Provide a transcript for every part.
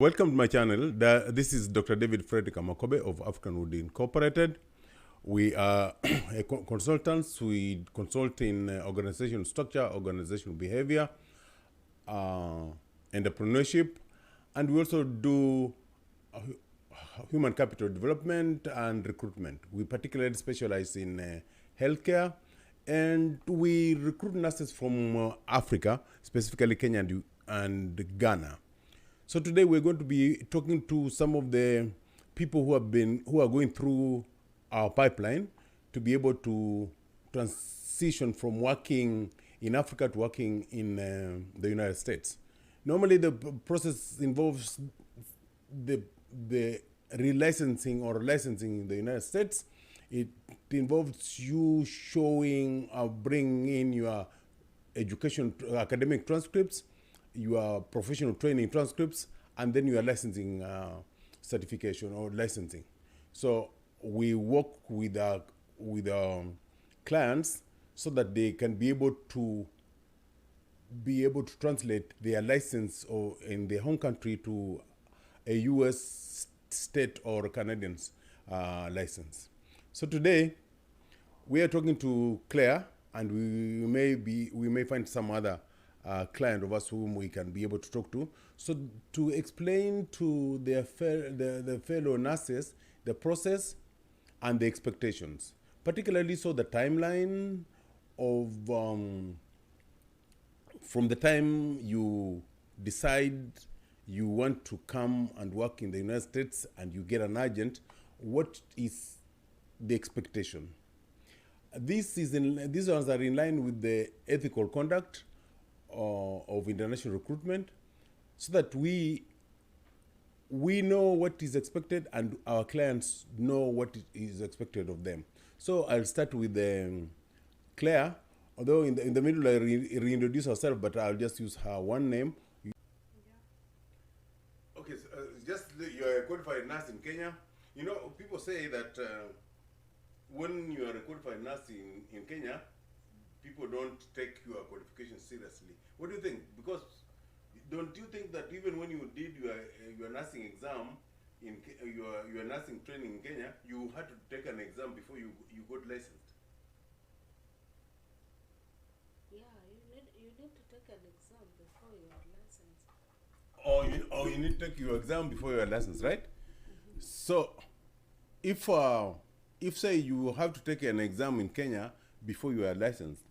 Welcome to my channel. This is Dr. David Frederick Amakobe of African Wood Incorporated. We are consultants. We consult in organizational structure, organizational behavior, entrepreneurship, and we also do human capital development and recruitment. We particularly specialize in healthcare, and we recruit nurses from Africa, specifically Kenya and Ghana. So today we're going to be talking to some of the people who are going through our pipeline to be able to transition from working in Africa to working in the United States. Normally the process involves the relicensing or licensing in the United States. It involves you showing, bringing in your academic transcripts, your professional training transcripts, and then your licensing certification or licensing. So we work with our clients so that they can be able to translate their license or in their home country to a U.S. state or Canadian license. So today we are talking to Claire, and we may find some other client of us whom we can be able to talk to, so to explain to the fellow nurses the process and the expectations, particularly so the timeline of from the time you decide you want to come and work in the United States and you get an agent, what is the expectation? These ones are in line with the ethical conduct of international recruitment, so that we know what is expected and our clients know what is expected of them. So I'll start with Claire, although in the middle I reintroduce herself, but I'll just use her one name. Yeah. Okay, so, you're a qualified nurse in Kenya. You know, people say that when you are a qualified nurse in Kenya, people don't take your qualifications seriously. What do you think? Because don't you think that even when you did your nursing exam in your nursing training in Kenya, you had to take an exam before you got licensed? Yeah, you need to take an exam before you are licensed. Oh, you need to take your exam before you are licensed, right? Mm-hmm. So, if say you have to take an exam in Kenya before you are licensed,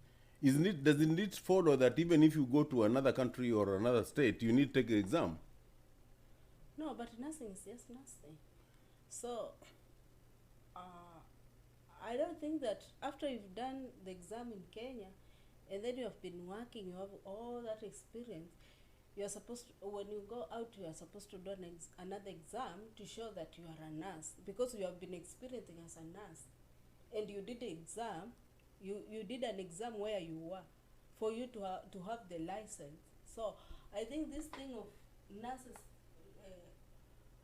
doesn't it follow that even if you go to another country or another state, you need to take an exam? No, but nursing is just nursing. So, I don't think that after you've done the exam in Kenya, and then you have been working, you have all that experience, you're supposed to, when you go out, you are supposed to do another exam to show that you are a nurse, because you have been experiencing as a nurse, and you did the exam. You did an exam where you were for you to have the license. So I think this thing of nurses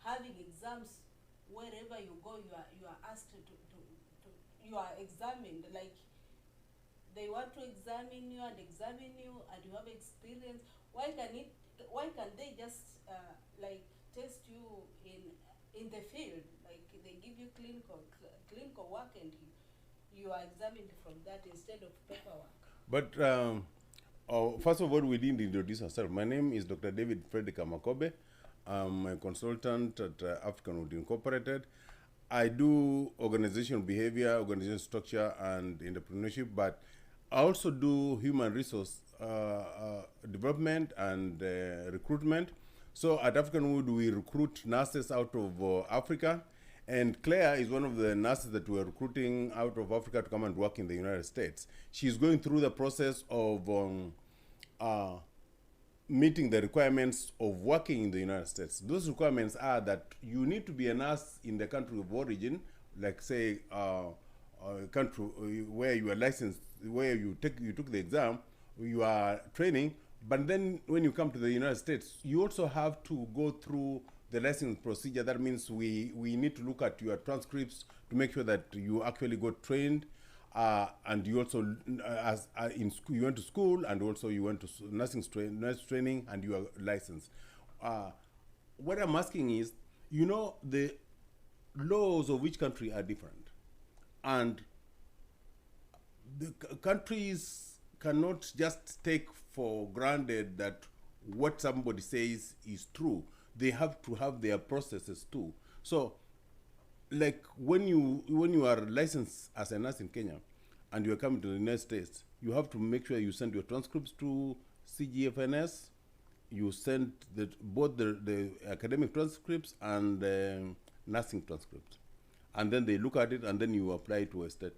having exams wherever you go, you are asked to you are examined, like they want to examine you and you have experience. Why can they just like test you in the field, like they give you clinical work and you are examined from that instead of paperwork? But first of all, we didn't introduce ourselves. My name is Dr. David Frederick Amakobe. I'm a consultant at African Wood Incorporated. I do organizational behavior, organizational structure, and entrepreneurship, but I also do human resource development and recruitment. So at African Wood, we recruit nurses out of Africa. And Claire is one of the nurses that we are recruiting out of Africa to come and work in the United States. She's going through the process of meeting the requirements of working in the United States. Those requirements are that you need to be a nurse in the country of origin, like say a country where you are licensed, where you took the exam, you are training, but then when you come to the United States, you also have to go through the licensing procedure. That means we need to look at your transcripts to make sure that you actually got trained, and you also in school, you went to school, and also you went to nurse training, and you are licensed. what I'm asking is, the laws of each country are different, and the countries cannot just take for granted that what somebody says is true. They have to have their processes too. So, like when you are licensed as a nurse in Kenya, and you are coming to the United States, you have to make sure you send your transcripts to CGFNS. You send both the academic transcripts and nursing transcripts, and then they look at it, and then you apply to a state.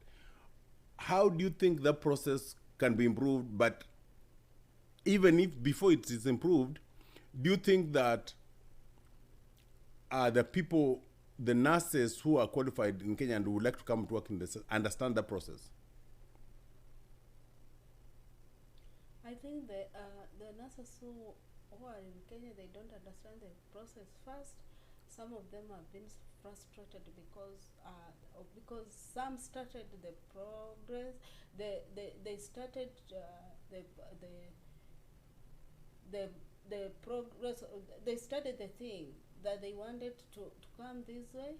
How do you think that process can be improved? But even if before it is improved, do you think that the people, the nurses who are qualified in Kenya and would like to come to work in this, understand the process? I think the nurses who are in Kenya, they don't understand the process first. Some of them have been frustrated because some started the progress, they started the progress, they started the thing that they wanted to come this way,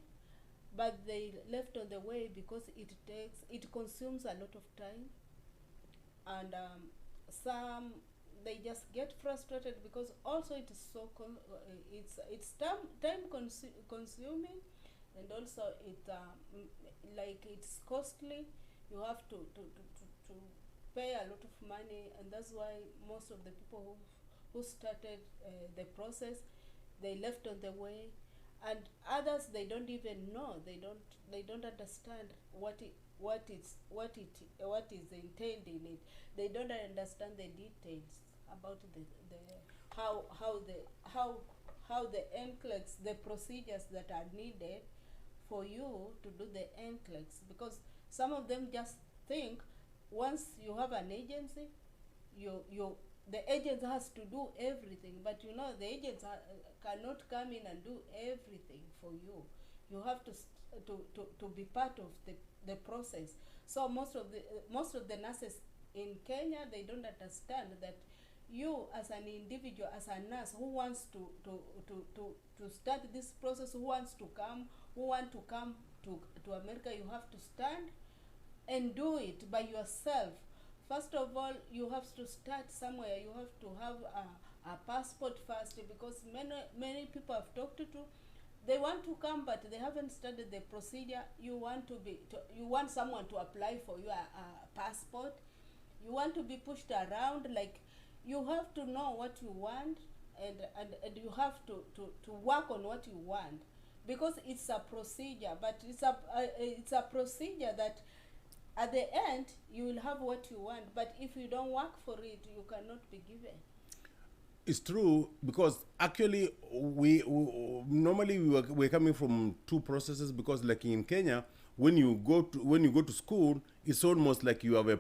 but they left on the way because it consumes a lot of time, and some they just get frustrated because also it is so it's time consuming, and also like it's costly. You have to pay a lot of money, and that's why most of the people who started the process, they left on the way, and others they don't even know, they don't understand what is entailed in it. They don't understand the details about the how the NCLEX, the procedures that are needed for you to do the NCLEX, because some of them just think once you have an agency, the agent has to do everything, but the agents cannot come in and do everything for you. You have to be part of the process. So most of the nurses in Kenya, they don't understand that you as an individual, as a nurse who wants to start this process, who want to come to America, you have to stand and do it by yourself. First of all, you have to start somewhere. You have to have a passport first, because many people I've talked to, they want to come, but they haven't started the procedure. You want someone to apply for you a passport. You want to be pushed around. Like, you have to know what you want, and you have to work on what you want, because it's a procedure. But it's a procedure that at the end you will have what you want, but if you don't work for it, you cannot be given. It's true, because actually normally we're coming from two processes, because like in Kenya, when you go to school, it's almost like you have a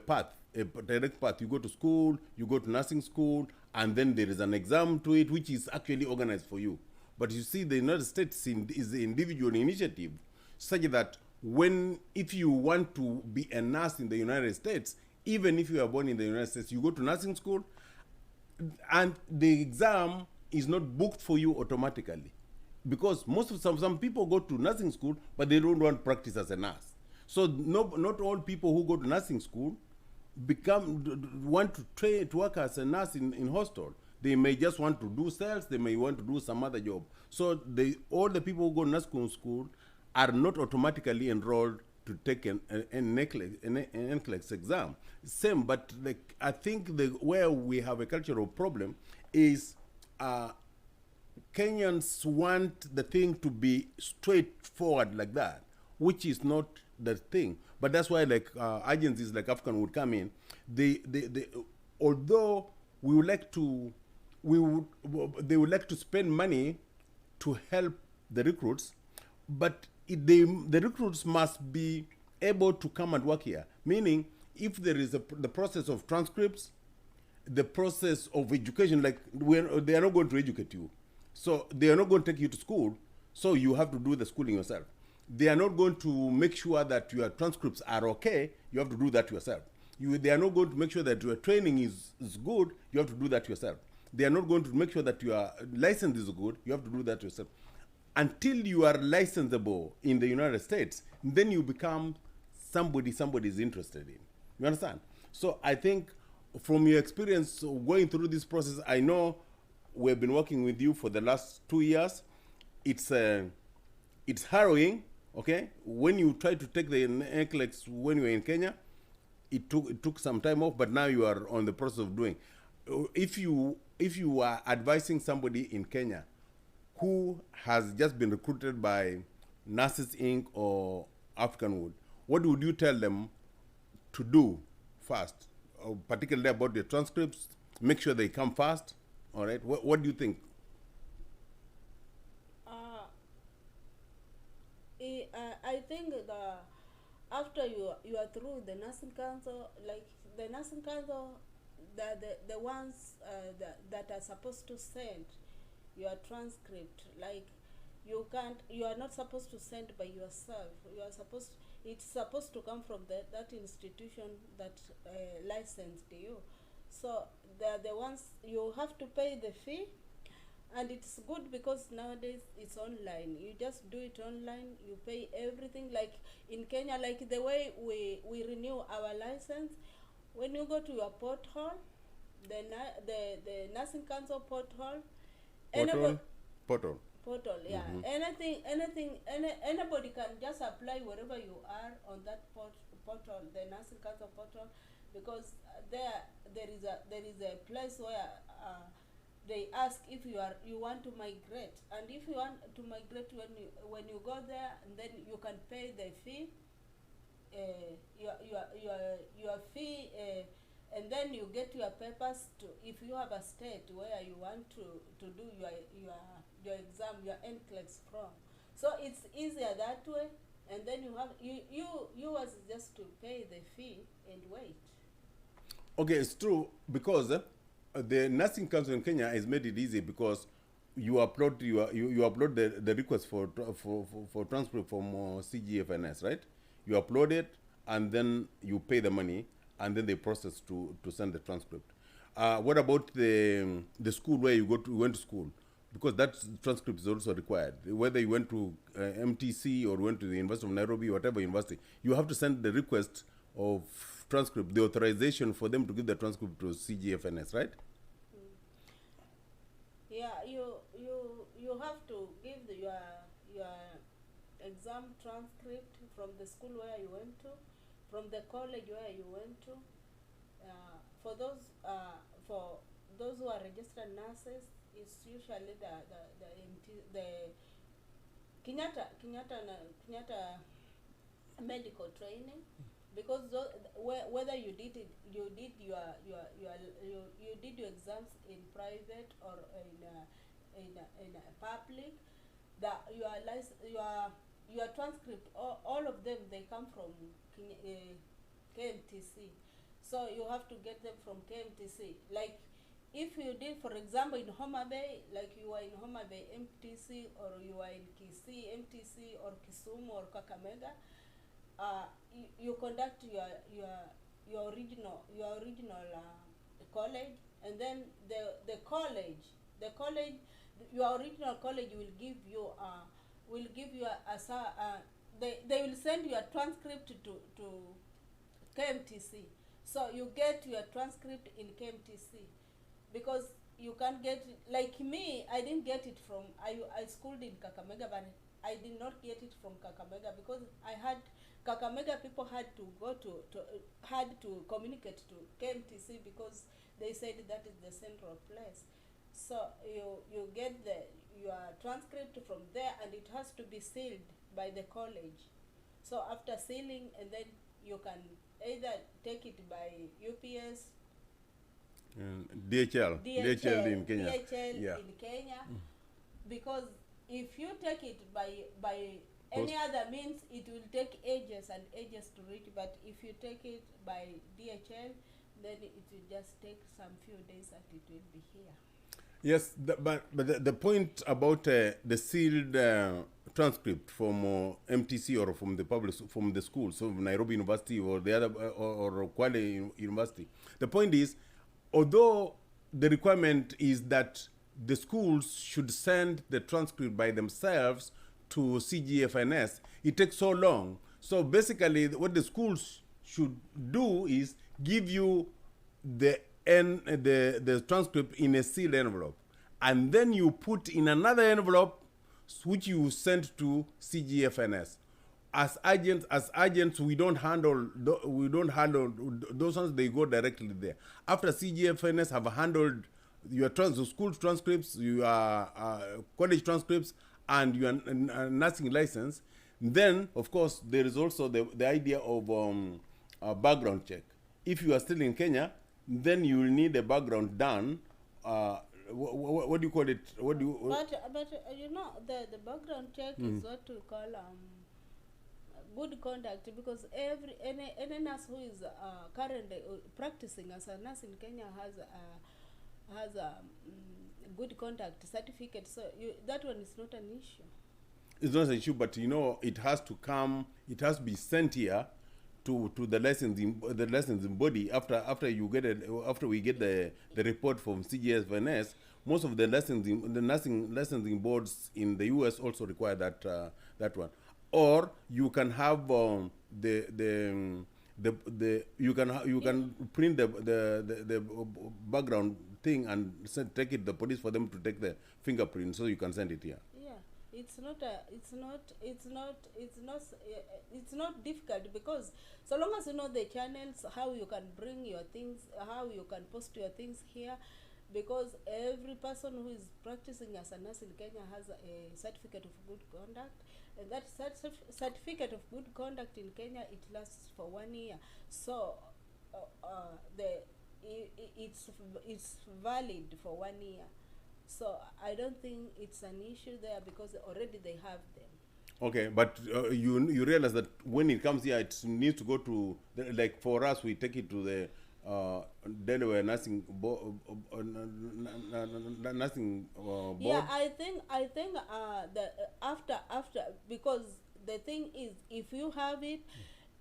direct path. You go to school, you go to nursing school, and then there is an exam to it, which is actually organized for you. But you see, the United States is the individual initiative, such that if you want to be a nurse in the United States, even if you are born in the United States, you go to nursing school, and the exam is not booked for you automatically, because some people go to nursing school, but they don't want to practice as a nurse. So not all people who go to nursing school want to work as a nurse in hospital. They may just want to do sales. They may want to do some other job. So all the people who go to nursing school are not automatically enrolled to take an NCLEX exam. Same, but like, I think where we have a cultural problem is Kenyans want the thing to be straightforward like that, which is not the thing. But that's why agencies like African would come in. Although they would like to spend money to help the recruits, but the recruits must be able to come and work here. Meaning, if there is the process of transcripts, the process of education, like they are not going to educate you. So they are not going to take you to school, so you have to do the schooling yourself. They are not going to make sure that your transcripts are okay, you have to do that yourself. They are not going to make sure that your training is good, you have to do that yourself. They are not going to make sure that your license is good. You have to do that yourself. Until you are licensable in the United States, then you become somebody is interested in. You understand? So I think from your experience going through this process, I know we've been working with you for the last 2 years. It's harrowing, okay? When you try to take the NCLEX when you were in Kenya, it took some time off, but now you are on the process of doing. If you are advising somebody in Kenya who has just been recruited by Nurses Inc. or African Wood, what would you tell them to do first, particularly about the transcripts? Make sure they come fast. All right. What do you think? I think after you are through the nursing council, like the nursing council, the ones that are supposed to send your transcript, like you are not supposed to send by yourself. It's supposed to come from that institution that licensed you. So they're the ones you have to pay the fee. And it's good because nowadays it's online. You just do it online. You pay everything. Like in Kenya, like the way we renew our license, when you go to your porthole, the nursing council porthole, Portal. yeah. Anybody can just apply wherever you are on that portal, the nursing council portal, because there is a place where they ask if you want to migrate, and if you want to migrate, when you go there, and then you can pay the fee, your fee, and then you get your papers to, if you have a state where you want to do your exam, your NCLEX from. So it's easier that way, and then you was just to pay the fee and wait. Okay, it's true, because the nursing council in Kenya has made it easy, because you upload you upload the request for transcript from CGFNS, right? You upload it, and then you pay the money, and then they process to send the transcript. What about the school where you went to school? Because that transcript is also required. Whether you went to MTC or went to the University of Nairobi, whatever university, you have to send the request of transcript, the authorization for them to give the transcript to CGFNS, right? Yeah, you have to give your exam transcript from the school where you went to, from the college where you went to. For those who are registered nurses, it's usually the Kenyatta medical training, because whether you did your exams in private or in a public, your transcript, all of them, they come from KMTC. So you have to get them from KMTC. Like if you did, for example, in Homa Bay, like you are in Homa Bay MTC, or you are in Kisii MTC, or Kisumu or Kakamega, you conduct your original college, and then the college, your original college will give you they will send you a transcript to KMTC. So you get your transcript in KMTC, because you can't get it, like me, I didn't get it from, I schooled in Kakamega, but I did not get it from Kakamega, because Kakamega people had to communicate to KMTC, because they said that is the central place. So you get your transcript from there, and it has to be sealed by the college. So after sealing, and then you can either take it by UPS, DHL in Kenya. DHL Yeah. in Kenya, because if you take it by any other means, it will take ages and ages to reach. But if you take it by DHL, then it will just take some few days and it will be here. Yes, but the point about the sealed transcript from MTC or from the schools, so Nairobi University or the other or Kwale University. The point is, although the requirement is that the schools should send the transcript by themselves to CGFNS. It takes so long. So basically, what the schools should do is give you the transcript in a sealed envelope, and then you put in another envelope which you send to CGFNS. As agents, we don't handle those ones. They go directly there. After CGFNS have handled your school transcripts, your college transcripts, and your nursing license, then of course there is also the idea of a background check. If you are still in Kenya, then you will need a background done. What do you call it? What do you? But you know, the background check is what we call good conduct, because any nurse who is currently practicing as a nurse in Kenya has a good conduct certificate. So that one is not an issue. It's not an issue, but you know, it has to come. It has to be sent here to the licensing body after we get the report from CGFNS. Most of the nursing licensing boards in the US also require that one. Or you can have you can print the background thing and take it to the police for them to take the fingerprint, so you can send it here. Yeah, it's not difficult, because so long as you know the channels, how you can bring your things, how you can post your things here, because every person who is practicing as a nurse in Kenya has a certificate of good conduct, and that certificate of good conduct in Kenya, it lasts for 1 year. So it's valid for 1 year. So I don't think it's an issue there, because already they have them. Okay, but you realize that when it comes here, it needs to go to like for us, we take it to the Delaware nursing board. Yeah, I think after because the thing is, if you have it,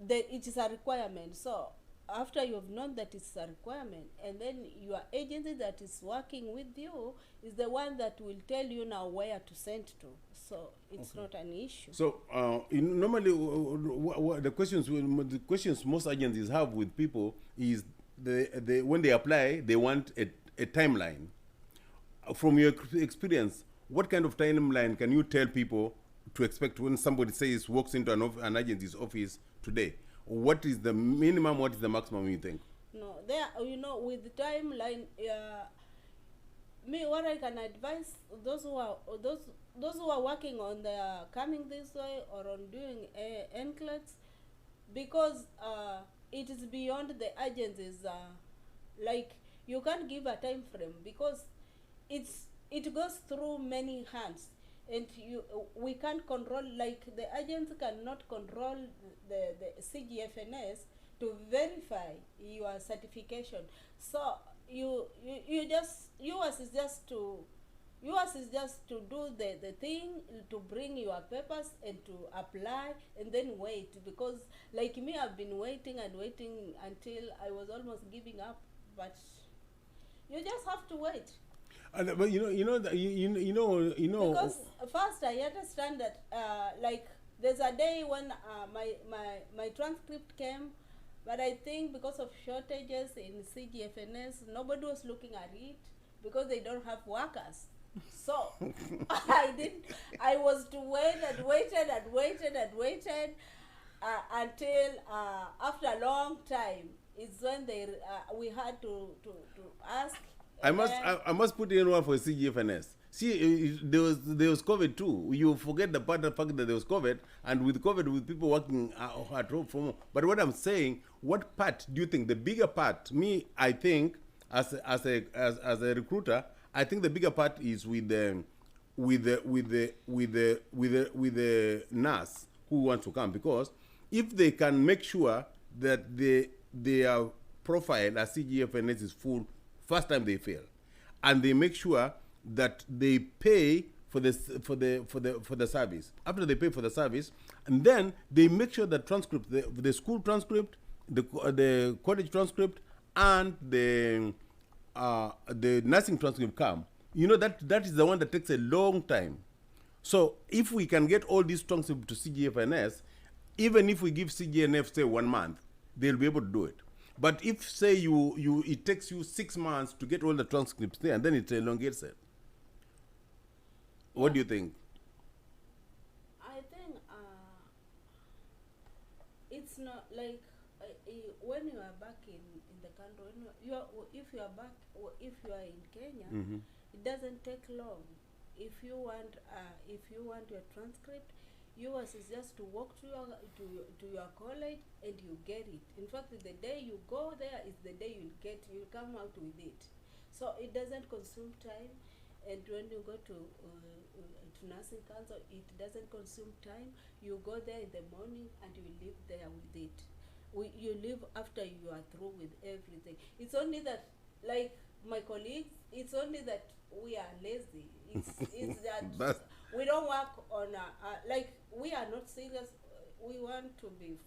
it is a requirement. So after you have known that it's a requirement, and then your agency that is working with you is the one that will tell you now where to send to. So it's not an issue. So normally the questions most agencies have with people is when they apply, they want a timeline. From your experience, what kind of timeline can you tell people to expect when somebody walks into an agency's office today? What is the minimum? What is the maximum, you think? No, there, with the timeline, me, what I can advise those who are working on the coming this way or on doing NCLEX, because it is beyond the agencies. Like, you can't give a time frame, because it goes through many hands. And we can't control, like the agents cannot control the CGFNS to verify your certification. So yours is just to do the thing, to bring your papers and to apply and then wait. Because like me, I've been waiting and waiting until I was almost giving up. But you just have to wait. But you know. Because first I understand that like there's a day when my transcript came, but I think because of shortages in CGFNS, nobody was looking at it because they don't have workers. So I was to wait and waited until after a long time is when we had to ask. I must put in one for CGFNS. See, there was COVID too. You forget the fact that there was COVID, and with COVID, with people working at home from home. But what I'm saying, what part do you think the bigger part? Me, I think as a recruiter, I think the bigger part is with the nurse who wants to come, because if they can make sure that their profile as CGFNS is full first time they fail, and they make sure that they pay for the service. After they pay for the service, and then they make sure that transcript, the school transcript, the college transcript, and the the nursing transcript come, you know that is the one that takes a long time. So if we can get all these transcripts to CGFNS, even if we give CGNF say 1 month, they'll be able to do it. But if say it takes you 6 months to get all the transcripts there, and then it elongates it. What do you think? I think it's not like when you are back in the country, when if you are back, or if you are in Kenya, it doesn't take long. If you want your transcript, yours is just to walk to your college and you get it. In fact, the day you go there is the day you'll come out with it. So it doesn't consume time. And when you go to nursing council, it doesn't consume time. You go there in the morning and you live there with it. You live after you are through with everything. It's only that, like my colleagues, it's only that we are lazy. It's that we don't work on like we are not serious. We want to be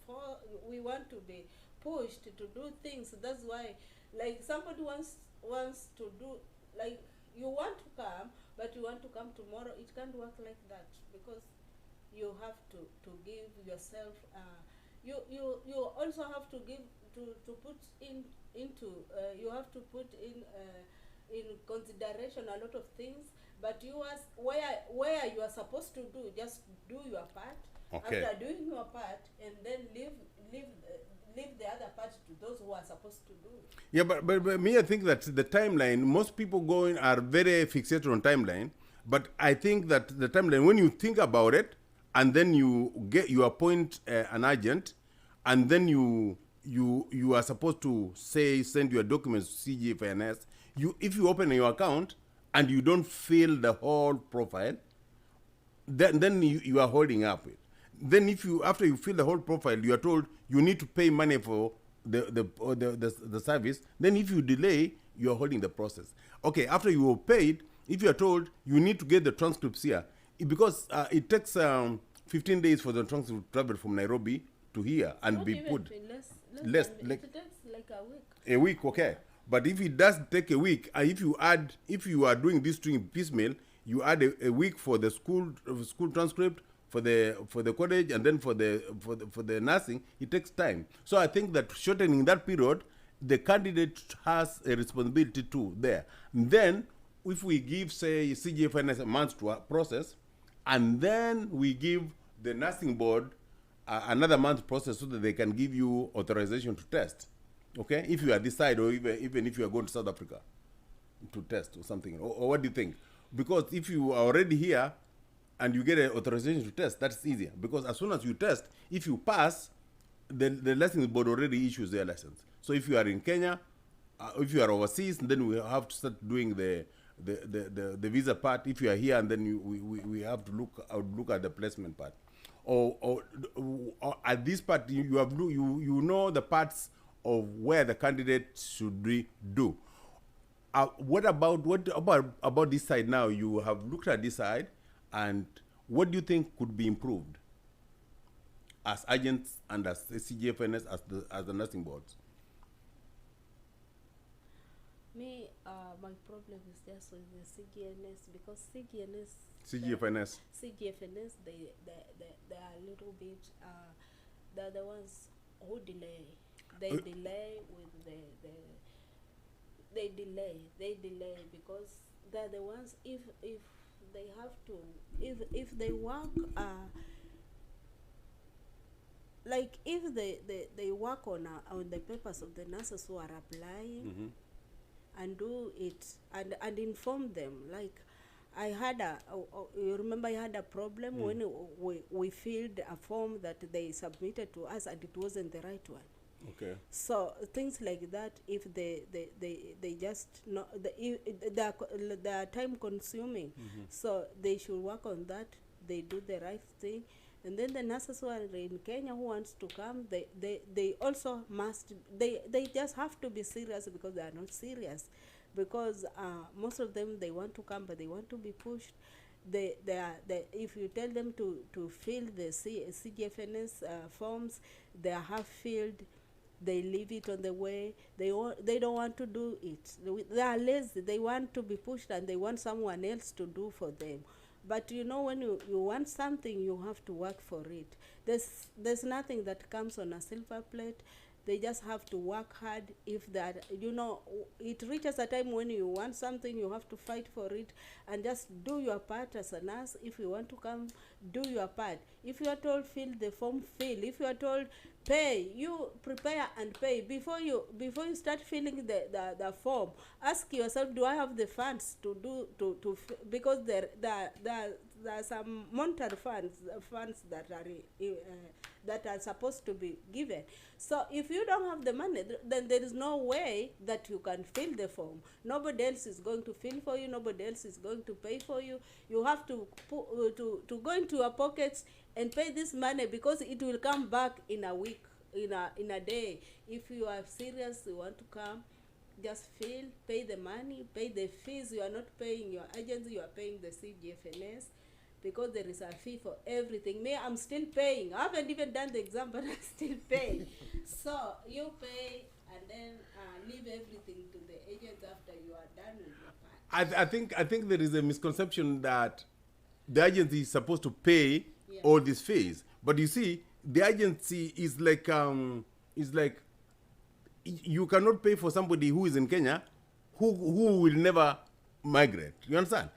pushed to do things. That's why, like, somebody wants to do, like, you want to come, but you want to come tomorrow. It can't work like that, because you have to give yourself. You also have to give to put into you have to put in consideration a lot of things. But where you are supposed to do, just do your part. Okay. After doing your part, and then leave the other part to those who are supposed to do. Yeah, but me, I think that the timeline, most people going are very fixated on timeline. But I think that the timeline, when you think about it, and then you appoint an agent, and then you are supposed to send your documents to CGFNS. If you open your account and you don't fill the whole profile, then you are holding up it. Then after you fill the whole profile, you are told you need to pay money for the service. Then if you delay, you are holding the process. Okay, after you have paid, if you are told you need to get the transcripts here, because it takes 15 days for the transcript to travel from Nairobi to here and Not be even put. less like it takes like a week. A week, okay. But if it does take a week, if you are doing this thing piecemeal, you add a week for the school transcript, for the college, and then for the nursing, it takes time. So I think that shortening that period, the candidate has a responsibility too there. Then if we give, say, CGFNS a month to process, and then we give the nursing board another month process, so that they can give you authorization to test. Okay, if you are this side, or even if you are going to South Africa to test or something, or what do you think? Because if you are already here and you get an authorization to test, that's easier. Because as soon as you test, if you pass, the licensing board already issues their license. So if you are in Kenya, if you are overseas, then we have to start doing the visa part. If you are here, and then we have to look at the placement part. Or at this part, you know the parts of where the candidate should do. What about this side now? You have looked at this side, and what do you think could be improved as agents and as CGFNS, as the nursing boards? Me, my problem is just with the CGNS, because CGFNS. they are a little bit, they're the ones who delay. They delay with they delay because they're the ones, if they have to, if they work, like if they work on the papers of the nurses who are applying, and do it and inform them. Like I had you remember I had a problem when we filled a form that they submitted to us and it wasn't the right one. Okay. So things like that, if they just know, they are time consuming, so they should work on that. They do the right thing. And then the nurses who are in Kenya who wants to come, they also must, they just have to be serious, because they are not serious. Because most of them, they want to come, but they want to be pushed. If you tell them to fill the CGFNS forms, they are half filled. they leave it on the way. They don't want to do it. They are lazy. They want to be pushed, and they want someone else to do for them. But you know, when you want something, you have to work for it. There's nothing that comes on a silver plate. They just have to work hard. If that, you know, it reaches a time when you want something, you have to fight for it, and just do your part as a nurse. If you want to come, do your part. If you are told fill the form, fill. If you are told pay, you prepare and pay. Before you start filling the form, ask yourself, do I have the funds to do because there are some monetary funds that are supposed to be given. So if you don't have the money, then there is no way that you can fill the form. Nobody else is going to fill for you. Nobody else is going to pay for you. You have to to go into your pockets and pay this money, because it will come back in a week, in a day. If you are serious, you want to come, just fill, pay the money, pay the fees. You are not paying your agency, you are paying the CGFNS, because there is a fee for everything. Me, I'm still paying. I haven't even done the exam, but I'm still paying. So you pay, and then leave everything to the agent after you are done with your part. I think there is a misconception that the agency is supposed to pay all these fees, but you see, the agency is like you cannot pay for somebody who is in Kenya who will never migrate. You understand?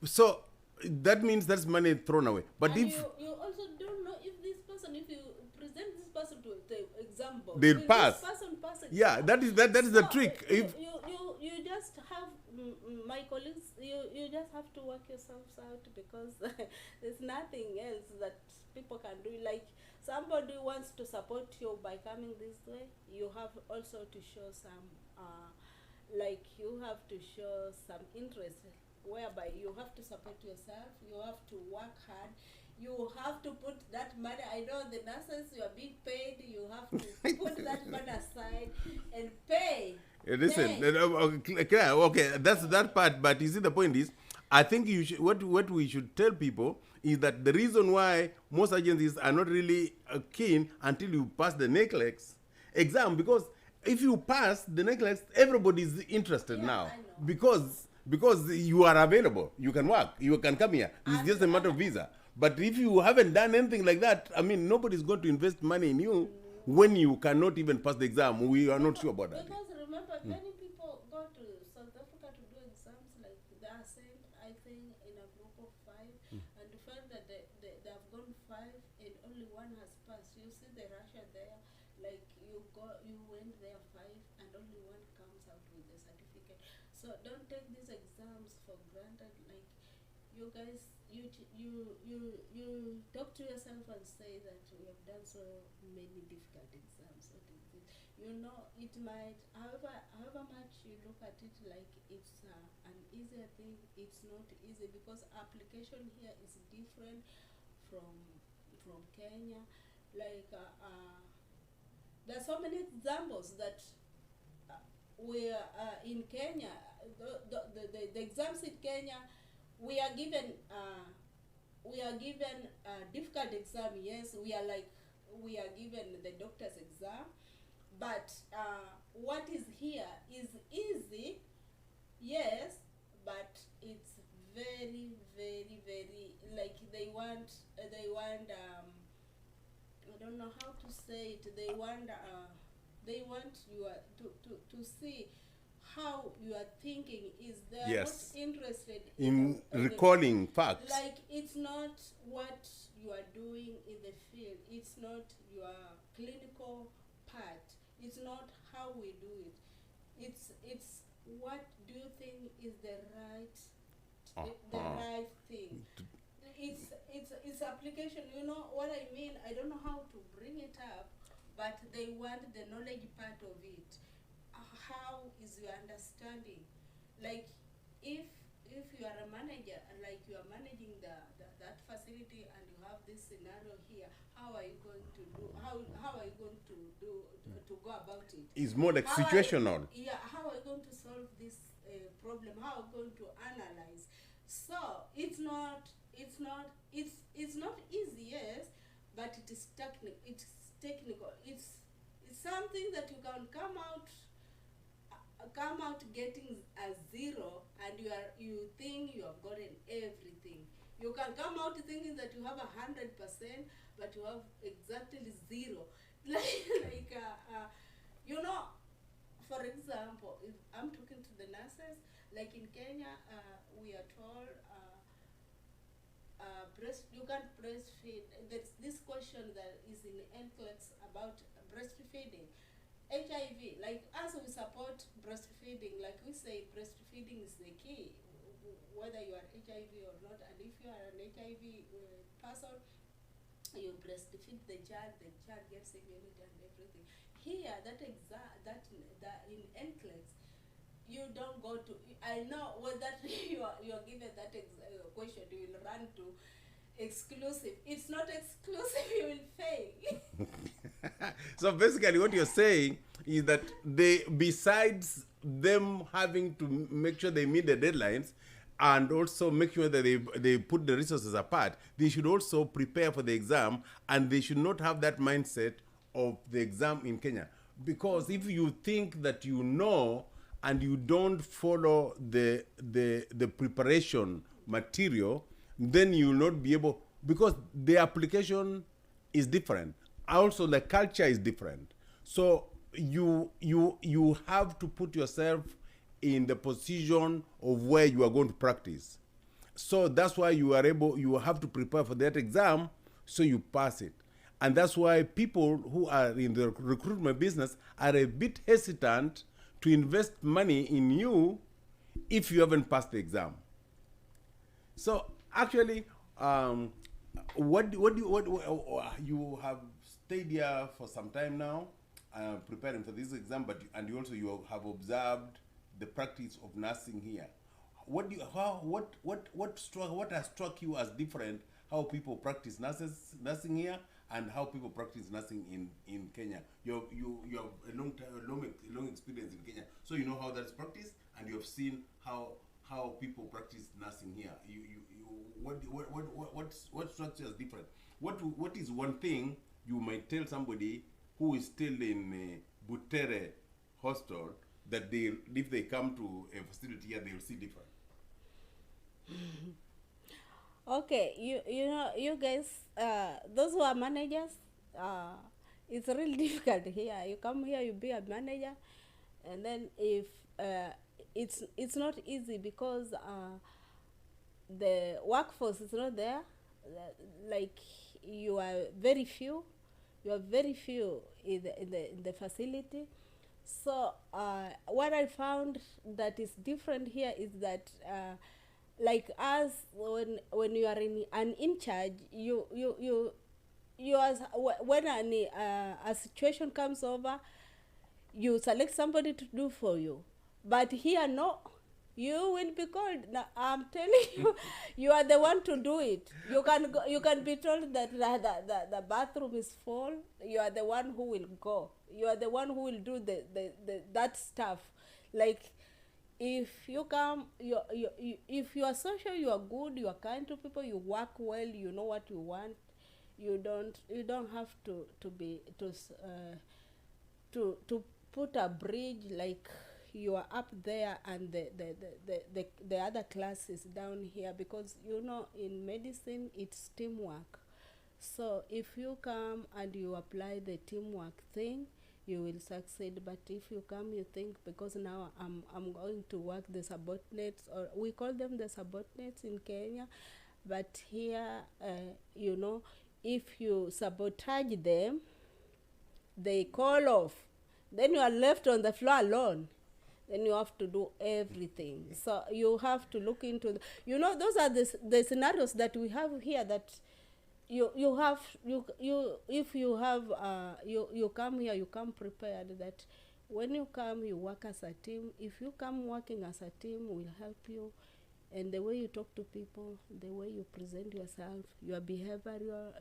So that means that's money thrown away. But and if you also don't know if this person, if you present this person to the exam board, they'll will pass. This person pass it? Yeah, that is the trick. If you just have my colleagues, you just have to work yourselves out, because there's nothing else that people can do. Like, somebody wants to support you by coming this way, you have also to show some you have to show some interest, whereby you have to support yourself, you have to work hard, you have to put that money. I know the nurses, you are being paid, you have to put that money aside and pay. listen, okay, that's that part. But you see, the point is, I think you should, what we should tell people is that the reason why most agencies are not really keen until you pass the NCLEX exam, because if you pass the NCLEX, everybody is interested now, because you are available, you can work, you can come here. It's just a matter of visa. But if you haven't done anything like that, I mean, nobody's going to invest money in you when you cannot even pass the exam. We are not sure about that. Because remember, many people go to South Africa to do exams, like they are sent, I think, in a group of 5, and to find that they have gone 5 and only one has passed. You see the Russia there, like you went there 5 and only one comes out with the certificate. So don't take these exams for granted. Like, you guys, you talk to yourself and say that we have done so many difficult exams. What is it? You know, it might, however much you look at it like it's an easier thing, it's not easy, because application here is different from Kenya. Like there are so many examples that we are in Kenya. The exams in Kenya, we are given a difficult exam. Yes, we are given the doctor's exam, but what is here is easy. Yes, but it's very, very, very, like they want I don't know how to say it. They want you to see how you are thinking. Is they're Yes. not interested In recalling facts. Like, it's not what you are doing in the field. It's not your clinical part. It's not how we do it. It's what do you think is the right thing. It's application. You know what I mean? I don't know how to bring it up, but they want the knowledge part of it. How is your understanding? Like, if you are a manager and like you are managing that facility and you have this scenario here, how are you going to do? How are you going to go about it? It's more like situational. How are you going to solve this problem? How are you going to analyze? So it's not easy, yes, but it is technical. It's something that you can come out getting a zero, and you think you have gotten everything. You can come out thinking that you have 100%, but you have exactly zero. like you know, for example, if I'm talking to the nurses, like in Kenya, we are told you can't breastfeed. There's this question that is in NCLEX about breastfeeding. HIV, like as we support breastfeeding, like we say breastfeeding is the key, whether you are HIV or not, and if you are an HIV person, you breastfeed the child gets immunity and everything. Here, that in NCLEX, you don't go to, I know when that you are given that question, you will run to exclusive. It's not exclusive, you will fail. So basically what you're saying is that they, besides them having to make sure they meet the deadlines and also make sure that they put the resources apart, they should also prepare for the exam, and they should not have that mindset of the exam in Kenya. Because if you think that you know and you don't follow the preparation material, then you will not be able, because the application is different. Also, the culture is different. So you have to put yourself in the position of where you are going to practice. So that's why you have to prepare for that exam so you pass it. And that's why people who are in the recruitment business are a bit hesitant to invest money in you if you haven't passed the exam. So actually, what you have stayed here for some time now, preparing for this exam, and you have observed the practice of nursing here. What has struck you as different? How people practice nursing here and how people practice nursing in Kenya? You have a long experience in Kenya, so you know how that's practiced, and you have seen how people practice nursing here. What structure is different? What is one thing you might tell somebody who is still in Butere hostel that if they come to a facility here, they'll see different? Okay, you know, you guys, those who are managers, it's really difficult here. You come here, you be a manager, and then if it's not easy because the workforce is not there. Like you are very few in the facility. So what I found that is different here is that like us, when you are in charge, you as when a situation comes over, you select somebody to do for you. But here, no, you will be called. Now, I'm telling you, you are the one to do it. You can be told that the bathroom is full. You are the one who will go. You are the one who will do that stuff. Like, if you come, if you are social, you are good, you are kind to people, you work well, you know what you want. You don't have to put a bridge, like you are up there and the other class is down here, because you know in medicine it's teamwork. So if you come and you apply the teamwork thing, you will succeed. But if you come, you think because now I'm going to work the subordinates, or we call them the subordinates in Kenya, but here you know, if you sabotage them, they call off, then you are left on the floor alone. Then you have to do everything. So you have to look into you know, those are the scenarios that we have here, that you if you have you come here, you come prepared, that when you come, you work as a team. If you come working as a team, will help you. And the way you talk to people, the way you present yourself, your behavior,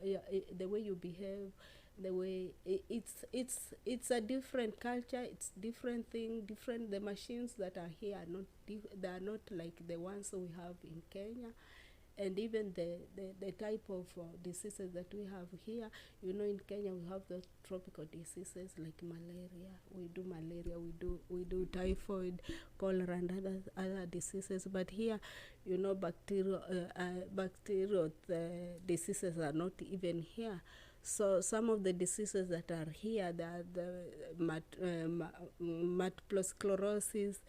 the way you behave, the way it's a different culture, it's different thing, different. The machines that are here are not they are not like the ones we have in Kenya. and even the type of diseases that we have here. You know, in Kenya we have those tropical diseases like malaria. We do malaria, we do typhoid, cholera, and other diseases. But here, you know, bacterial diseases are not even here. So some of the diseases that are here, the multiple sclerosis,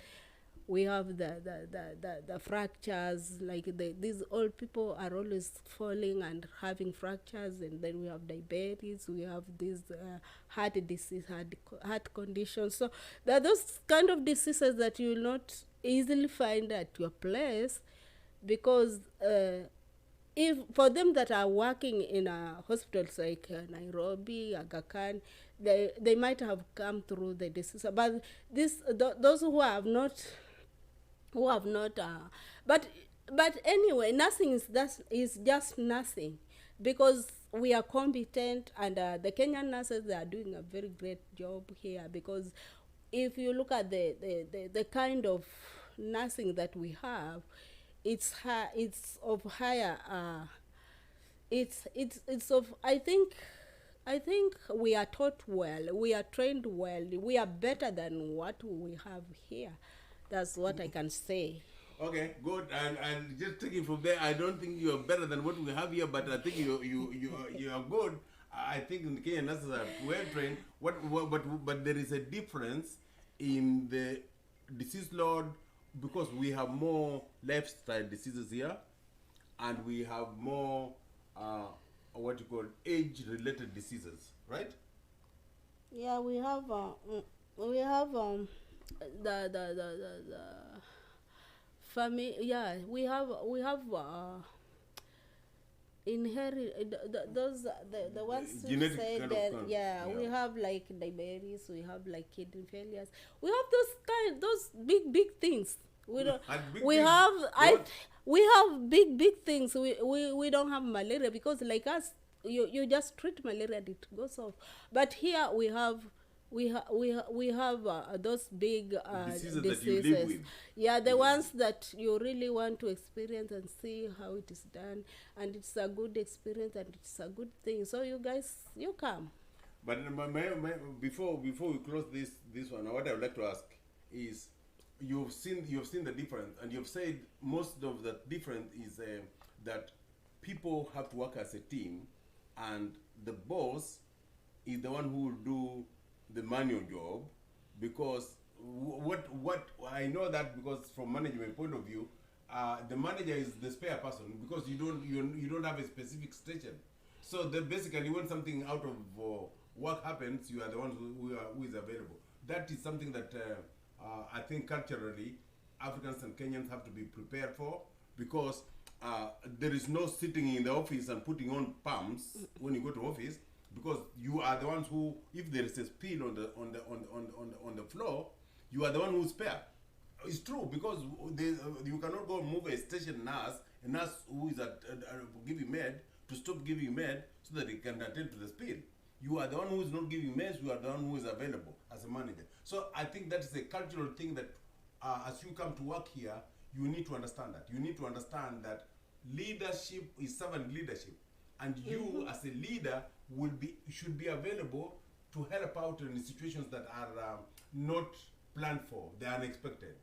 we have the fractures, like these old people are always falling and having fractures, and then we have diabetes, we have these heart disease, heart conditions. So there are those kind of diseases that you will not easily find at your place, because if for them that are working in hospitals like Nairobi, Aga Khan, they might have come through the disease, but those who have not, but anyway, nursing is just nursing, because we are competent, and the Kenyan nurses, they are doing a very great job here, because if you look at the kind of nursing that we have, it's of higher it's of I think we are taught well, we are trained well, we are better than what we have here. That's what I can say. Okay, good. And just taking from there, I don't think you are better than what we have here, but I think you are good. I think in Kenya nurses are well trained. But there is a difference in the disease load, because we have more lifestyle diseases here, and we have more what you call age-related diseases, right? Yeah, we have the family. Yeah, we have inherit those the ones who Genetic say kind of that. con- Yeah, yeah. we have like diabetes, we have like kidney failures, we have those big things. We don't And big we things, have what? we have big things. We don't have malaria, because like us, you just treat malaria and it goes off. But here we have those big Diseases that you live with. Yeah, the ones that you really want to experience and see how it is done, and it's a good experience and it's a good thing. So you guys, you come. But before we close this one, what I would like to ask is, you've seen the difference, and you've said most of the difference is that people have to work as a team, and the boss is the one who will do the manual job, because what I know that, because from management point of view, the manager is the spare person, because you don't have a specific station. So basically, when something out of work happens, you are the one who is available. That is something that I think culturally Africans and Kenyans have to be prepared for, because there is no sitting in the office and putting on pumps when you go to office, because you are the ones who, if there is a spill on the floor, you are the one who spare. It's true, because you cannot go move a station nurse, a nurse who is giving med, to stop giving med so that they can attend to the spill. You are the one who is not giving meds, you are the one who is available as a manager. So I think that is a cultural thing that as you come to work here, you need to understand that. You need to understand that leadership is servant leadership. And you as a leader should be available to help out in situations that are not planned for, they are unexpected.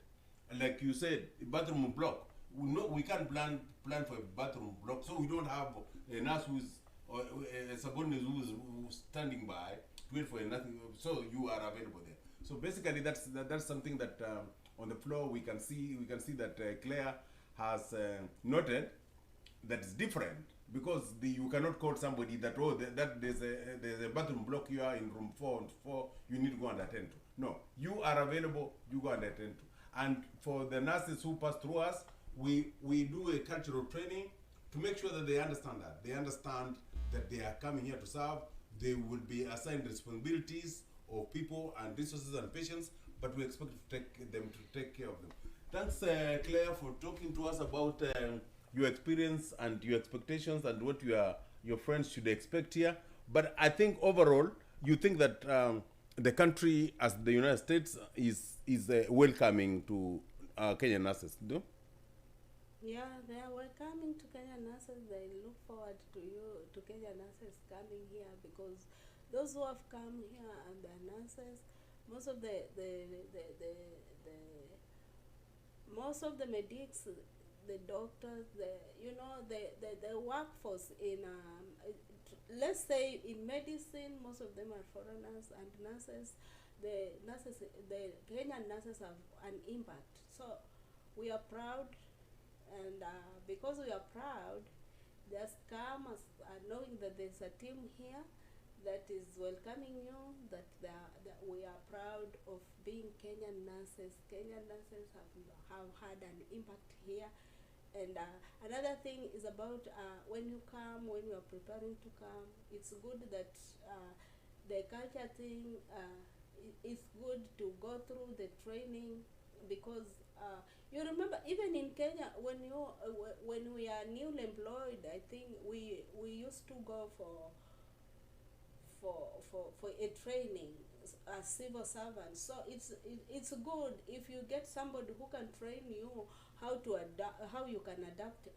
And like you said, a bathroom block. We can't plan for a bathroom block, so we don't have a nurse or a subordinate who's standing by to wait for nothing. So you are available there. So basically, that's something that on the floor we can see that Claire has noted that is different, because you cannot call somebody that that there's a bathroom block here in room 4, you need to go and attend to. No, you are available, you go and attend to. And for the nurses who pass through us, we do a cultural training to make sure that they understand that they are coming here to serve. They will be assigned responsibilities of people and resources and patients, but we expect to take care of them. Thanks, Claire, for talking to us about your experience and your expectations and what your friends should expect here. But I think overall, you think that the country, as the United States, is welcoming to Kenyan nurses, no? Yeah, they are welcoming to Kenya nurses. They look forward to you, to Kenya nurses coming here, because those who have come here and they're nurses, most of the most of the medics, the doctors, the workforce in let's say in medicine, most of them are foreigners, and the Kenyan nurses have an impact. So we are proud, and because we are proud, just come as knowing that there's a team here that is welcoming you, that we are proud of being Kenyan nurses. Kenyan nurses have had an impact here. And another thing is about when you are preparing to come, it's good that the culture thing, it's good to go through the training, because you remember, even in Kenya, when we are newly employed, I think we used to go for a training as civil servants. So it's good if you get somebody who can train you how you can adapt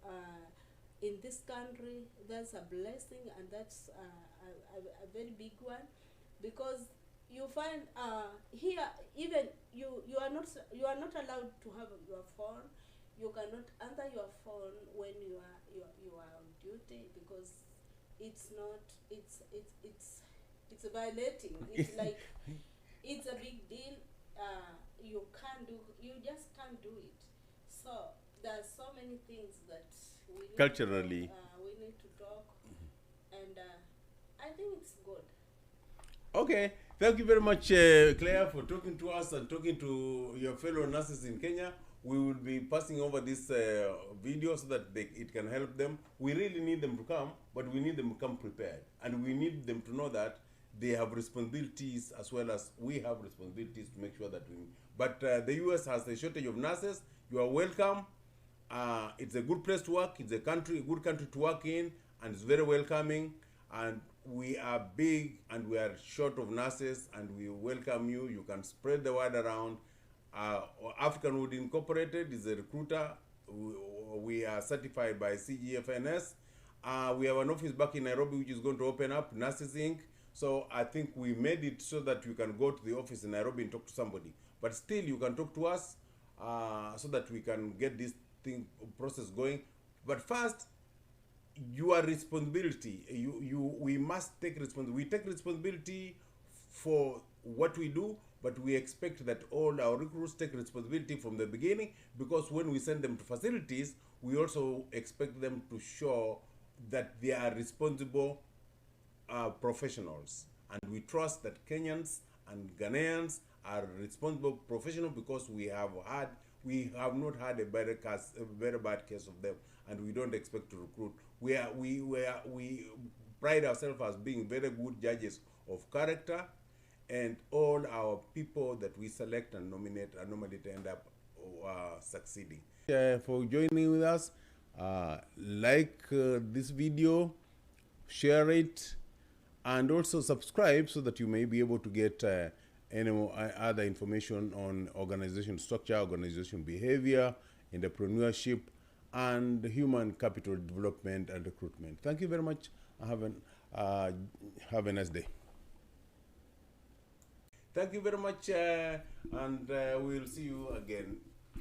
in this country. That's a blessing, and that's a very big one, because you find here, even you are not allowed to have your phone. You cannot answer your phone when you are on duty, because it's not it's violating. It's like, it's a big deal. You just can't do it. So there's so many things that Culturally. we need to talk, and I think it's good. Okay, thank you very much, Claire, for talking to us and talking to your fellow nurses in Kenya. We will be passing over this video so that it can help them. We really need them to come, but we need them to come prepared. And we need them to know that they have responsibilities as well as we have responsibilities to make sure that we... But the US has a shortage of nurses. You are welcome. It's a good place to work. It's a good country to work in, and it's very welcoming. And we are big and we are short of nurses, and we welcome you. You can spread the word around. African Wood Incorporated is a recruiter. We are certified by CGFNS. We have an office back in Nairobi which is going to open up, Nurses Inc. So I think we made it so that you can go to the office in Nairobi and talk to somebody. But still, you can talk to us so that we can get this process going. But first, your responsibility. We must take responsibility. We take responsibility for what we do, but we expect that all our recruits take responsibility from the beginning, because when we send them to facilities, we also expect them to show that they are responsible professionals. And we trust that Kenyans and Ghanaians are responsible professionals, because we have not had a very bad case of them, and we don't expect to recruit. We pride ourselves as being very good judges of character, and all our people that we select and nominate are normally to end up succeeding. For joining with us, like this video, share it, and also subscribe so that you may be able to get any other information on organization structure, organization behavior, entrepreneurship, and human capital development and recruitment. Thank you very much. Have a nice day. Thank you very much, and we'll see you again.